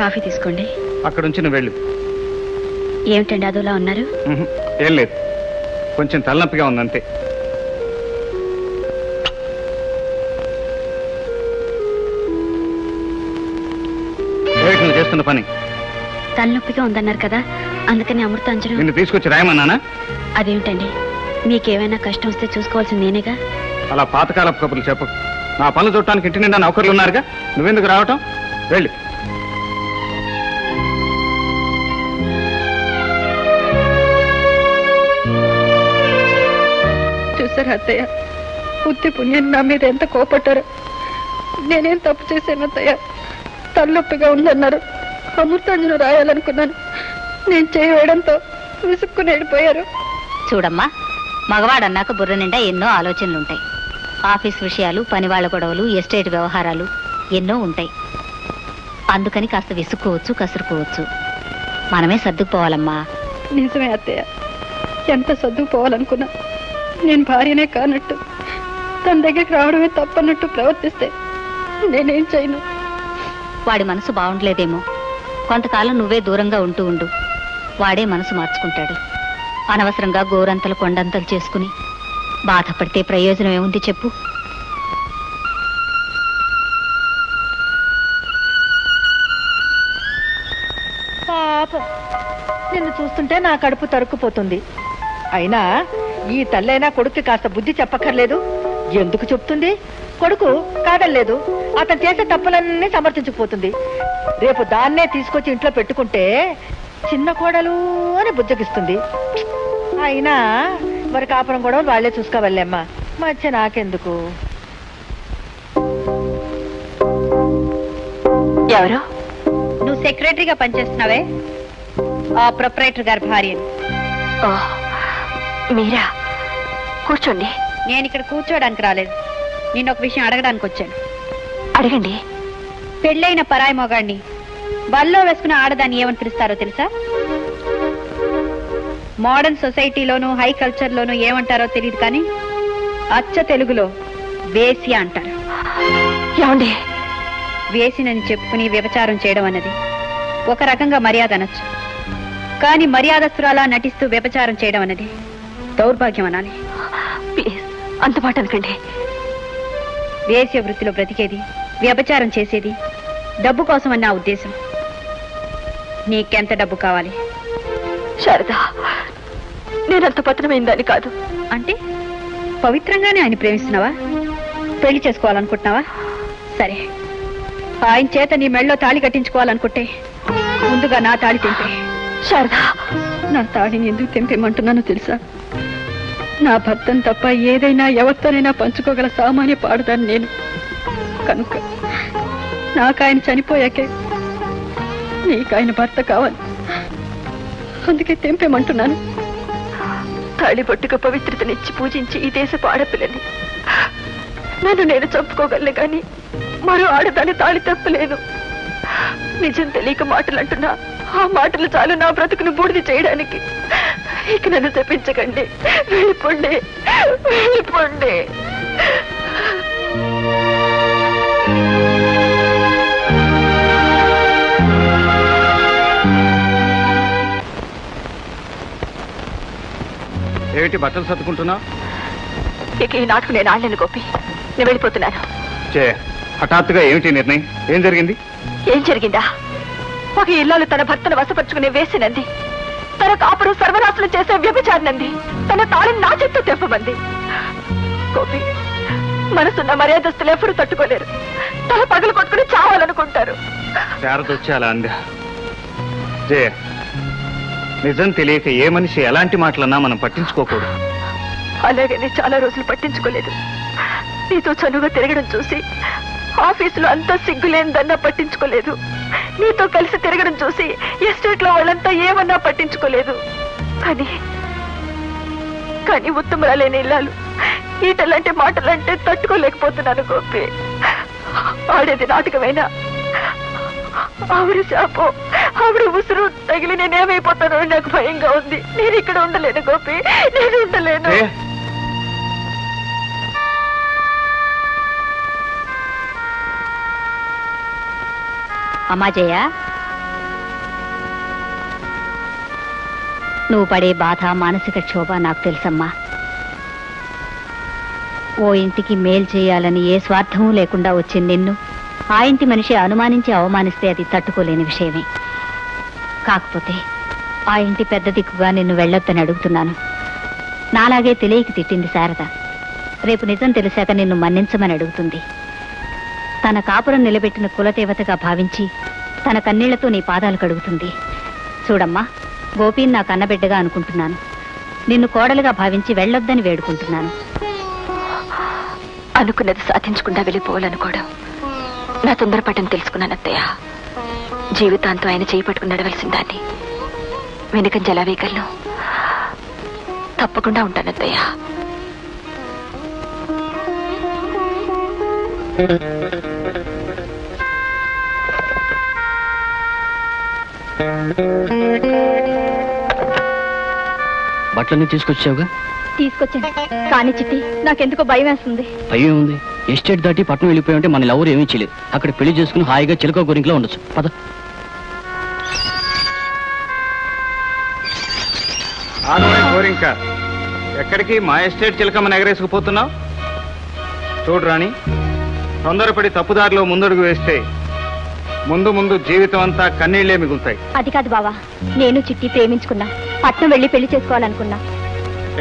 Coffee తీసుకోండి. అక్కడ నుంచి నువ్వు వెళ్ళు. ఏమిటండి అదోలా ఉన్నారు? ఏం లేదు, కొంచెం తలనొప్పిగా ఉందంతే. ఏమిటి నువ్వు చేస్తున్న పని? తలనొప్పిగా ఉందన్నారు కదా, అందుకని అమృతాంజనం. నిన్ను తీసుకొచ్చి రాయమన్నానా? అదేమిటండి, మీకేమైనా కష్టం వస్తే చూసుకోవాల్సింది నేనేగా. అలా పాతకాలపు కబుర్లు చెప్పు. నా పనులు చూడటానికి ఇంటి నిండా నౌకర్లు ఉన్నారుగా, నువ్వెందుకు రావటం? వెళ్ళి. చూసారు అత్తయ్య, బుద్ధి పుణ్యం నా మీద ఎంత కోపట్టారు. నేనేం తప్పు చేశాను అత్తయ్య? తలనొప్పిగా ఉందన్నారు, అమృతాంజనం రాయాలనుకున్నాను. నేను చేయడంతో విసుక్కుని వెళ్ళిపోయారు. చూడమ్మా, మగవాడన్నాక బుర్ర నిండా ఎన్నో ఆలోచనలుంటాయి. ఆఫీస్ విషయాలు, పనివాళ్ల గొడవలు, ఎస్టేట్ వ్యవహారాలు ఎన్నో ఉంటాయి. అందుకని కాస్త విసుక్కోవచ్చు, కసురుకోవచ్చు. మనమే సర్దుకుపోవాలమ్మా. నిజమే అత్తయ్య, ఎంత సర్దుకుపోవాలనుకున్నా నేను భార్యనే కానట్టు, తన దగ్గరికి రావడమే తప్పన్నట్టు ప్రవర్తిస్తే నేనేం చేయను? వాడి మనసు బాగుండలేదేమో, కొంతకాలం నువ్వే దూరంగా ఉంటూ ఉండు. వాడే మనసు మార్చుకుంటాడు. అనవసరంగా గోరంతలు కొండంతలు చేసుకుని బాధపడితే ప్రయోజనం ఏముంది చెప్పు? పాపం, నిన్ను చూస్తుంటే నా కడుపు తరుక్కుపోతుంది. అయినా ఈ తల్లైనా కొడుక్కి కాస్త బుద్ధి చెప్పక్కర్లేదు? ఎందుకు చెప్తుంది? కొడుకు కాదనలేదు, అతను చేసే తప్పులన్నీ సమర్థించుకుపోతుంది. రేపు దాన్నే తీసుకొచ్చి ఇంట్లో పెట్టుకుంటే చిన్న కోడలు అని బుజ్జగిస్తుంది. అయినా మరి కాపురం కూడా వాళ్లే చూసుకోవాలేమ్మా, మధ్య నాకెందుకు? ఎవరు? నువ్వు సెక్రటరీగా పనిచేస్తున్నావే, ఆ ప్రొపరేటర్ గారి భార్యని. మీరా? కూర్చోండి. నేను ఇక్కడ కూర్చోడానికి రాలేదు, నేను ఒక విషయం అడగడానికి వచ్చాను. అడగండి. పెళ్ళైన పరాయి మొగాడిని బల్లో వేసుకున్న ఆడదాన్ని ఏమని పిలుస్తారో తెలుసా? మోడర్న్ సొసైటీలోను, హై కల్చర్ లోను ఏమంటారో తెలియదు, కానీ అచ్చ తెలుగులో వేశ్య అంటారు. ఏమండి? వేసినని చెప్పుకుని వ్యభిచారం చేయడం అన్నది ఒక రకంగా మర్యాద అనొచ్చు, కానీ మర్యాదస్తురాలా నటిస్తూ వ్యభిచారం చేయడం అన్నది దౌర్భాగ్యం అనాలి. అంత మాట అనకండి. వేశ్య వృత్తిలో బ్రతికేది, వ్యభిచారం చేసేది డబ్బు కోసం అని నా ఉద్దేశం. నీకెంత డబ్బు కావాలి? శారదా, నేనంత పతనమైందని కాదు. అంటే పవిత్రంగానే ఆయన ప్రేమిస్తున్నావా? పెళ్లి చేసుకోవాలనుకుంటున్నావా? సరే, ఆయన చేత నీ మెళ్ళలో తాళి కట్టించుకోవాలనుకుంటే ముందుగా నా తాళి తెంపే. శారదా, నా తాళిని ఎందుకు తెంపేమంటున్నానో తెలుసా? నా భర్తను తప్ప ఏదైనా ఎవరితోనైనా పంచుకోగల సామాన్య పాడదాన్ని నేను. కనుక నాకు ఆయన చనిపోయాకే నీకు ఆయన భర్త కావాలి, అందుకే తెంపేమంటున్నాను. తాళి పట్టుకు పవిత్రతనిచ్చి పూజించి ఈ దేశపు ఆడపిల్లని నన్ను నేను చంపుకోగలను, కానీ మరో ఆడదాన్ని తాళి తప్పలేను. నిజం తెలియక మాటలు అంటున్నా, ఆ మాటలు చాలు నా బ్రతుకును బూడిద చేయడానికి. ఇక నన్ను తప్పించకండి, వెళ్ళిపోండి, వెళ్ళిపోండి. ఏమిటి బట్టలు సర్దుకుంటున్నా? ఇక ఈ నాటకు నేను ఆడలేను గోపి, నేను వెళ్ళిపోతున్నాను. హఠాత్తుగా ఏమిటి నిర్ణయం? ఏం జరిగింది? ఏం జరిగిందా? ఒక ఇల్లాలు తన భర్తను వశపరుచుకునే వేసినంది, తన కాపురం సర్వనాశనం చేసే వ్యభిచారినంది, తన తాళిని నా చేత్తో తెంపమంది. గోపి, మనసున్న మర్యాదస్తులు ఎప్పుడు తట్టుకోలేరు, తల పగలు కొట్టుకుని చావాలనుకుంటారు. శారదొచ్చి అలా అందా? జయ, నిజం తెలియక ఏ మనిషి ఎలాంటి మాటలన్నా మనం పట్టించుకోకూడదు. అలాగని చాలా రోజులు పట్టించుకోలేదు. నీతో చనువుగా తిరగడం చూసి ఆఫీసులో అంతా సిగ్గులేనిదన్నా పట్టించుకోలేదు. నీతో కలిసి తిరగడం చూసి ఎస్టేట్ లో వాళ్ళంతా ఏమన్నా పట్టించుకోలేదు. కానీ ఉత్తమరాలేని ఇల్లాలు ఈటలాంటి మాటలంటే తట్టుకోలేకపోతున్నాను గోపి. ఆడేది నాటకమైనా ఆవిడ శాపం, ఆవిడ ఉసురు తగిలి నేనేమైపోతానో నాకు భయంగా ఉంది. నేను ఇక్కడ ఉండలేను గోపి, నేను ఉండలేను. అమ్మా జయ, నువ్వు పడే బాధ మానసిక క్షోభ నాకు తెలుసమ్మా. ఓ ఇంటికి మేలు చేయాలని ఏ స్వార్థమూ లేకుండా వచ్చింది నిన్ను ఆ ఇంటి మనిషి అనుమానించి అవమానిస్తే అది తట్టుకోలేని విషయమే. కాకపోతే ఆ ఇంటి పెద్ద దిక్కుగా నిన్ను వెళ్ళొద్దని అడుగుతున్నాను. నాలాగే తెలియక తిట్టింది శారద. రేపు నిజం తెలిసాక నిన్ను మన్నించమని అడుగుతుంది. తన కాపురం నిలబెట్టిన కులదేవతగా భావించి తన కన్నీళ్లతో నీ పాదాలు కడుగుతుంది. చూడమ్మా, గోపిని నా కన్నబిడ్డగా అనుకుంటున్నాను. నిన్ను కోడలుగా భావించి వెళ్ళొద్దని వేడుకుంటున్నాను. అనుకున్నది సాధించకుండా వెళ్ళిపోవాలనుకోవడం నా తొందరపడని తెలుసుకున్నాను అత్తయ్య. జీవితాంతం ఆయన చేయి పట్టుకుని నడవలసిన దాన్ని వెనుకంజ ఎలా వేయగలను? తప్పకుండా ఉంటాను అత్తయ్య. బట్టలన్నీ తీసుకొచ్చావుగా? తీసుకొచ్చాను, కానీ చిట్టి నాకెందుకో భయం వేస్తుంది. భయం ఉంది. ఎస్టేట్ దాటి పట్టణం వెళ్ళిపోయి మన ఎవరు ఏమీ చేయలేదు. అక్కడ పెళ్లి చేసుకుని హాయిగా చిలక గురింకిలో ఉండొచ్చు. పద. గోరింక ఎక్కడికి మా ఎస్టేట్ చిలకమ్మని ఎగరేసుకుపోతున్నావు? చూడు రాణి, తొందరపడి తప్పుదారిలో ముందడుగు వేస్తే ముందు ముందు జీవితం అంతా కన్నీళ్లే మిగులుతాయి. అది కాదు బావా, నేను చిట్టి ప్రేమించుకున్నా. పట్నం వెళ్ళి పెళ్లి చేసుకోవాలనుకున్నా.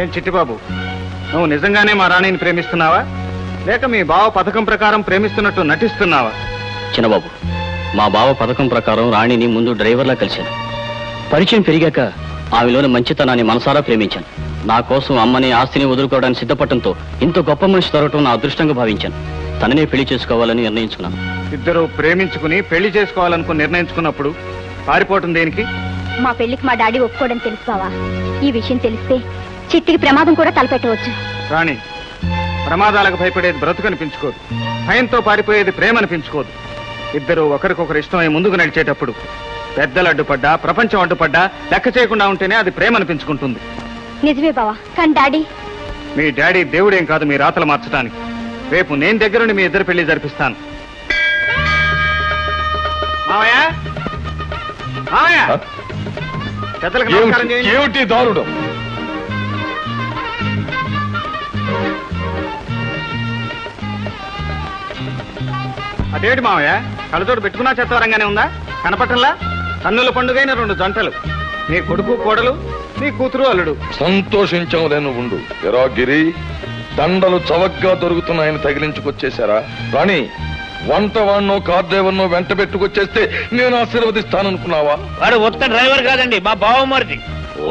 ఏం చిట్టిబాబు, నువ్వు నిజంగానే మా రాణిని ప్రేమిస్తున్నావా, లేక మీ బావ పథకం ప్రకారం ప్రేమిస్తున్నట్టు నటిస్తున్నావా? చిన్నబాబు, మా బావ పథకం ప్రకారం రాణిని ముందు డ్రైవర్లా కలిశాను. పరిచయం పెరిగాక ఆమెలోని మంచితనాన్ని మనసారా ప్రేమించాను. నా కోసం అమ్మని ఆస్తిని వదులుకోవడానికి సిద్ధపడటంతో ఇంత గొప్ప మనిషి దొరకటం నా అదృష్టంగా భావించాను. తననే పెళ్లి చేసుకోవాలని నిర్ణయించుకున్నాను. ఇద్దరు ప్రేమించుకుని పెళ్లి చేసుకోవాలనుకుని నిర్ణయించుకున్నప్పుడు పారిపోవటం దేనికి? మా పెళ్లికి మా డాడీ ఒప్పుకోవడం తెలుసు బావా. ఈ విషయం తెలిస్తే చిట్టికి ప్రమాదం కూడా తలపెట్టవచ్చు. రాణి, ప్రమాదాలకు భయపడేది బ్రతుకనిపించుకోదు, భయంతో పారిపోయేది ప్రేమ అనిపించుకోదు. ఇద్దరు ఒకరికొకరు ఇష్టమై ముందుకు నడిచేటప్పుడు పెద్దలు అడ్డుపడ్డా, ప్రపంచం అడ్డుపడ్డా లెక్క చేయకుండా ఉంటేనే అది ప్రేమ అనిపించుకుంటుంది. నిజమే బావా, కానీ డాడీ మీ డాడీ దేవుడేం కాదు మీ రాతలు మార్చడానికి. రేపు నేను దగ్గరుండి మీ ఇద్దరు పెళ్లి జరిపిస్తాను. మావయ్య, మావయ్య, పెద్దలకు నమస్కారం చేయండి. ఏమిటి దారుణం? అదేంటి మావయ్య, కళ్ళతోటి పెట్టుకున్నా చెత్తవరంగానే ఉందా? కనపట్టంలా? కన్నుల పండుగైన రెండు జంటలు, నీ కొడుకు కోడలు, నీ కూతురు అల్లుడు. సంతోషించవులేను ఉండు. ఎరా గిరి, దండలు చవగ్గా దొరుకుతున్నాయని తగిలించుకొచ్చేశారా? రాణి, వంట వాడినో కార్దేవన్నో వెంట పెట్టుకొచ్చేస్తే నేను ఆశీర్వదిస్తాననుకున్నావా? వాడు ఒక్క డ్రైవర్ కాదండి, మా బావమరిది.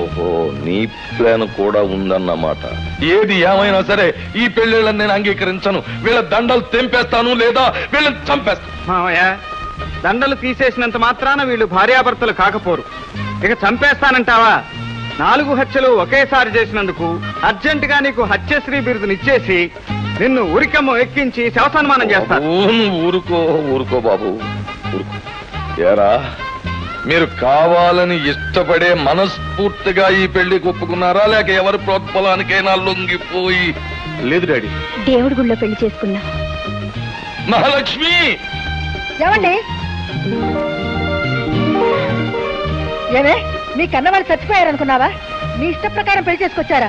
ఓహో, నీ ప్లాన్ కూడా ఉందన్నమాట. ఏది ఏమైనా సరే ఈ పెళ్లిళ్ళని నేను అంగీకరించను. వీళ్ళ దండలు తెంపేస్తాను, లేదా వీళ్ళని చంపేస్తాను. మావయ్య, దండలు తీసేసినంత మాత్రాన వీళ్ళు భార్యాభర్తలు కాకపోరు. ఇక చంపేస్తానంటావా? 4 హత్యలు ఒకేసారి చేసినందుకు అర్జెంటుగా నీకు హత్యశ్రీ బిరుదునిచ్చేసి నిన్ను ఉరికమ్మ ఎక్కించి శవసన్మానం చేస్తాను. నువ్వు ఊరుకో ఊరుకో బాబు, ఊరుకో. ఏరా, మీరు కావాలని ఇష్టపడే మనస్ఫూర్తిగా ఈ పెళ్లికి ఒప్పుకున్నారా, లేక ఎవరి ప్రోత్బలానికైనా లొంగిపోయి? లేదు డాడీ, దేవుడి గుళ్ళో పెళ్లి చేసుకున్నా. మహాలక్ష్మి, ఏమండి? ఏమే, మీ కన్నవాళ్ళు చచ్చిపోయారనుకున్నావా? మీ ఇష్ట ప్రకారం పెళ్లి చేసుకొచ్చారా?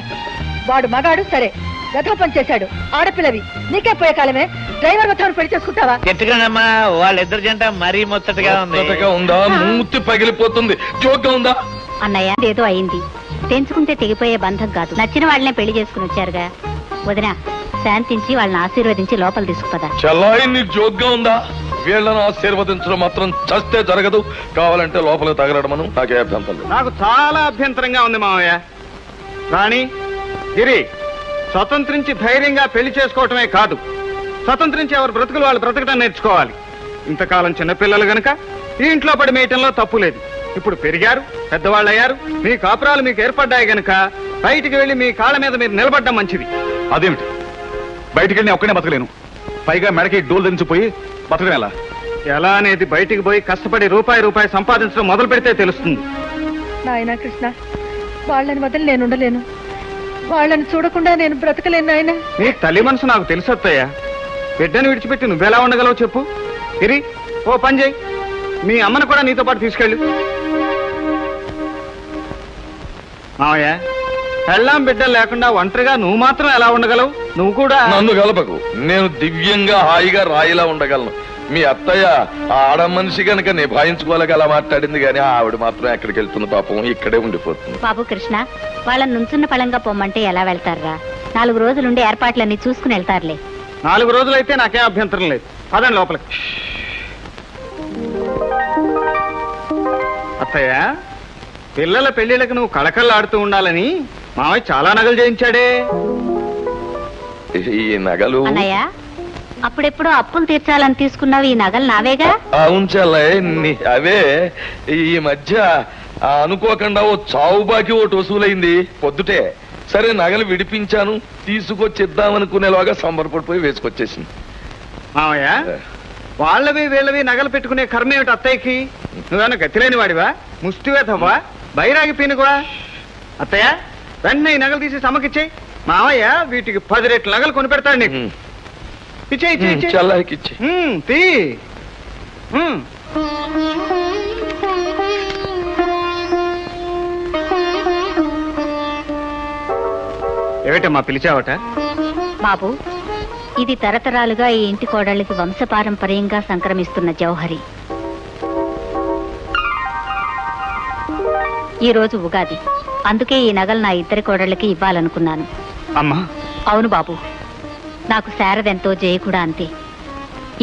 వాడు మగాడు సరే, గతం పని చేశాడు. ఆడపిల్లవి నీకే పోయే కాలమే. డ్రైవర్ మొత్తం పెళ్లి చేసుకుంటావా? గట్టిగానమ్మా, వాళ్ళిద్దరు జంట మరీ ముచ్చటగా ఉంది. ముచ్చటగా ఉందా? మూతి పగిలిపోతుంది. జోక్గా ఉందా? అన్నయ్య, ఏదో అయింది. తెంచుకుంటే తెగిపోయే బంధం కాదు. నచ్చిన వాళ్ళనే పెళ్లి చేసుకుని వచ్చారుగా. వదిన, శాంతించి వాళ్ళని ఆశీర్వదించి లోపల తీసుకుపదా. చెల్లాయి, నీ జోక్గా ఉందా? వీళ్ళను ఆశీర్వదించడం మాత్రం చస్తే జరగదు. కావాలంటే లోపల తగలడమను. నాకే అభ్యంతరం లేదు. నాకు చాలా అభ్యంతరంగా ఉంది మావయ్య. రాణి, గిరి, స్వతంత్రించి ధైర్యంగా పెళ్లి చేసుకోవటమే కాదు, స్వతంత్రించి ఎవరు బ్రతుకులు వాళ్ళు బ్రతకడం నేర్చుకోవాలి. ఇంతకాలం చిన్నపిల్లలు గనక ఈ ఇంట్లో పడి మేయటంలో తప్పు లేదు. ఇప్పుడు పెరిగారు, పెద్దవాళ్ళు అయ్యారు, మీ కాపురాలు మీకు ఏర్పడ్డాయి గనక బయటికి వెళ్లి మీ కాళ్ళ మీద మీరు నిలబడ్డం మంచిది. అదేమిటి? బయటికి వెళ్ళి ఒక్కనే బతకలేను, పైగా మెడకి డోలు దించిపోయి బతకడం ఎలా? ఎలా అనేది బయటికి పోయి కష్టపడి రూపాయి సంపాదించడం మొదలు పెడితే తెలుస్తుంది. నాయనా కృష్ణ, వాళ్ళని వదిలి నేను ఉండలేను. వాళ్ళని చూడకుండా నేను బ్రతకలేను నాయన. నీ తల్లి మనసు నాకు తెలుసత్తయ్యా. బిడ్డను విడిచిపెట్టి నువ్వెలా ఉండగలవు చెప్పు. ఇరి, ఓ పని చేయి, మీ అమ్మను కూడా నీతో పాటు తీసుకెళ్ళు. మావయ్య పెళ్ళాం బిడ్డలు లేకుండా ఒంటరిగా నువ్వు మాత్రం ఎలా ఉండగలవు? నువ్వు కూడా నన్ను కలపకు. నేను దివ్యంగా హాయిగా రాయిలా ఉండగలను. మీ అత్తయ్య ఆ ఆడ మనిషి కనుక నిభాయించుకోలేక అలా మాట్లాడింది, కానీ ఆవిడ మాత్రం ఎక్కడికి వెళ్తుంది పాపం, ఇక్కడే ఉండిపోతుంది. బాబు కృష్ణ, వాళ్ళని నుంచున్న పళంగా పొమ్మంటే ఎలా వెళ్తారా? 4 రోజులుండి ఏర్పాట్లన్నీ చూసుకుని వెళ్తారులే. 4 రోజులైతే నాకేం అభ్యంతరం లేదు. పదండి లోపలికి. అత్తయ్య, పిల్లల పెళ్లిళ్ళకి నువ్వు కళకళలాడుతూ ఉండాలని మావయ్య చాలా నగలు చేయించాడే. ఈ నగలు అన్నయ్య, అప్పుడెప్పుడు అప్పులు తీర్చాలని తీసుకున్నావు, ఈ నగలు నావేగా? అవును చెల్లయ్య, అవే ఈ మధ్య అనుకోకుండా ఓ చావు బాకి ఒకటి వసూలైంది పొద్దుటే. సరే నగలు విడిపించాను, తీసుకొచ్చిద్దామనుకునేలాగా సంబరపడిపోయి వేసుకొచ్చేసింది. మావయ్య, వాళ్ళవి వీళ్ళవి నగలు పెట్టుకునే కర్మ ఏమిటి అత్తయ్యకి? నువ్వేమన్నా గతిలేని వాడివా? ముష్టివేతవ్వా? బైరాగి పీనుకువా? అత్తయ్య, వెంటనే ఈ నగలు తీసి సమకిచ్చేయి. మావయ్య వీటికి 10 రెట్లు నగలు కొని పెడతాడు నీకు. ఇచ్చే చెల్లయ్యకి ఇచ్చి తీ. ఏమిటమ్మా పిలిచావట? బాబు, ఇది తరతరాలుగా ఈ ఇంటి కోడళ్ళకి వంశపారంపర్యంగా సంక్రమిస్తున్న జౌహరి. ఈ రోజు ఉగాది, అందుకే ఈ నగలు నా ఇద్దరి కోడళ్ళకి ఇవ్వాలనుకున్నాను. అమ్మా, అవును బాబు, నాకు శారదెంతో జయ కూడా అంతే.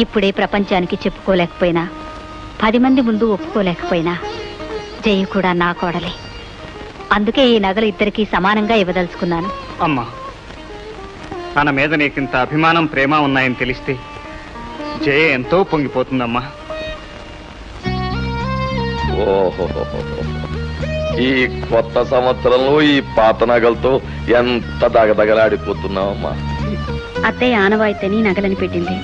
ఇప్పుడే ప్రపంచానికి చెప్పుకోలేకపోయినా, 10 మంది ముందు ఒప్పుకోలేకపోయినా, జయ కూడా నా కోడలే. అందుకే ఈ నగలు ఇద్దరికి సమానంగా ఇవ్వదలుచుకున్నాను. అమ్మా, తన మీద నీకింత అభిమానం ప్రేమ ఉన్నాయని తెలిస్తే జయ ఎంతో పొంగిపోతుందమ్మా. ఓహో, ఈ కొత్త సంవత్సరంలో ఈ పాత నగలతో ఎంత దగదగలాడిపోతున్నావమ్మా. అత్తయ్య ఆనవాయితీని నగలని పెట్టింది.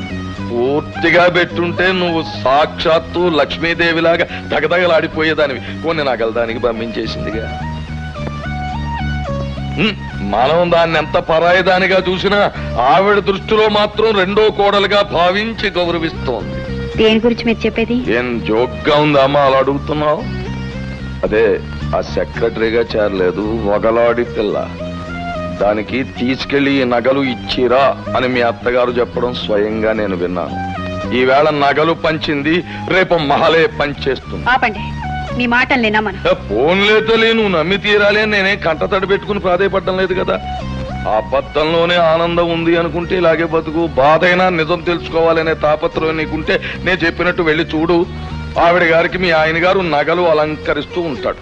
పూర్తిగా పెట్టుంటే నువ్వు సాక్షాత్తు లక్ష్మీదేవిలాగా దగదగలాడిపోయేదానివి. కొన్ని నగలు దానికి పంపించేసిందిగా. మనం దాన్ని ఎంత పరాయిదానిగా చూసినా ఆవిడ దృష్టిలో మాత్రం రెండో కోడలుగా భావించి గౌరవిస్తోంది. దేని గురించి మీరు చెప్పేది? ఏం జోక్గా ఉందమ్మా అలా అడుగుతున్నావు? అదే ఆ సెక్రటరీగా చేరలేదు వగలాడి పిల్ల, దానికి తీసుకెళ్లి ఈ నగలు ఇచ్చిరా అని మీ అత్తగారు చెప్పడం స్వయంగా నేను విన్నాను. ఈవేళ నగలు పంచింది, రేపు మహలే పంచేస్తుంది. ఆపండి, మీ మాటల్ని నమ్మను. ఫోన్లే తల్లి, నువ్వు నమ్మి తీరాలి అని నేనే కంటతడి పెట్టుకుని ప్రాధేయపడడం లేదు కదా. అబద్ధంలోనే ఆనందం ఉంది అనుకుంటే ఇలాగే బతుకు. బాధైనా నిజం తెలుసుకోవాలనే తాపత్రయం నీకుంటే నేను చెప్పినట్టు వెళ్ళి చూడు. ఆవిడ గారికి మీ ఆయన గారు నగలు అలంకరిస్తూ ఉంటాడు.